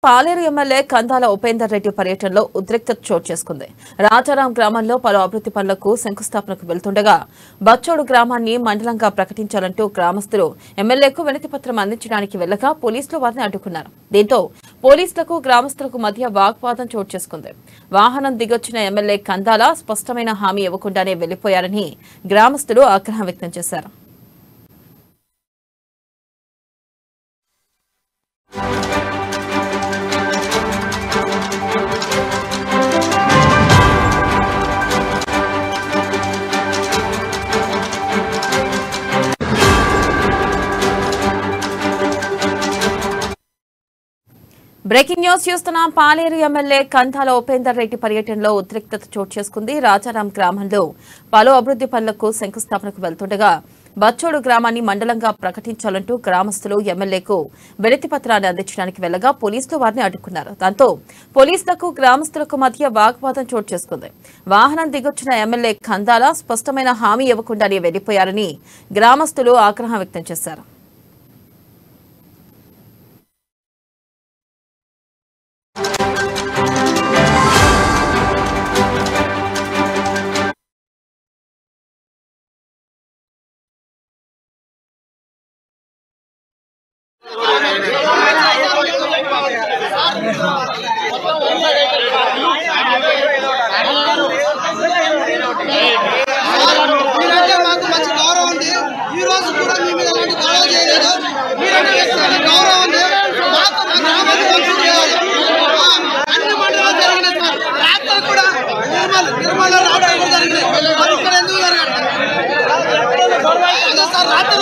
పాలేరు MLA Kandala Upender Reddy పర్యటనలో ఉద్రిక్తత చోటు చేసుకుంది. రాజారాం గ్రామంలో పలు అభివృద్ధి పనులకు శంకుస్థాపనకు వెళ్తుండగా బచ్చోడు గ్రామాన్ని మండలంగా ప్రకటించాలంటూ గ్రామస్తులు ఎమ్మెల్యేకు వినతిపత్రం అందించడానికి వెళ్లగా పోలీసులు వారిని అడ్డుకున్నారు. దీంతో పోలీసులకు గ్రామస్తులకు మధ్య వాగ్వాదం చోటు చేసుకుంది. వాహనం దిగొచ్చిన ఎమ్మెల్యే కందాల స్పష్టమైన హామీ ఇవ్వకుండానే వెళ్లిపోయారని గ్రామస్తులు ఆగ్రహం వ్యక్తం చేశారు. బ్రేకింగ్ న్యూస్ చూస్తున్నాం. పాలేరు ఎమ్మెల్యే కందాల ఉపేందర్ రెడ్డి పర్యటనలో ఉద్రిక్తత చోటు చేసుకుంది. రాజారాం గ్రామంలో పలు అభివృద్ధి పనులకు శంకుస్థాపనకు వెళ్తుండగా బచ్చోడు గ్రామాన్ని మండలంగా ప్రకటించాలంటూ గ్రామస్తులు ఎమ్మెల్యేకు వినతి పత్రాన్ని అందించడానికి వెళ్లగా పోలీసులు వారిని అడ్డుకున్నారు. దాంతో పోలీసులకు గ్రామస్తులకు మధ్య వాగ్వాదం చోటు చేసుకుంది. వాహనం దిగొచ్చిన ఎమ్మెల్యే కందాల స్పష్టమైన హామీ ఇవ్వకుండానే వెళ్లిపోయారని గ్రామస్తులు ఆగ్రహం వ్యక్తం చేశారు. రాత్రి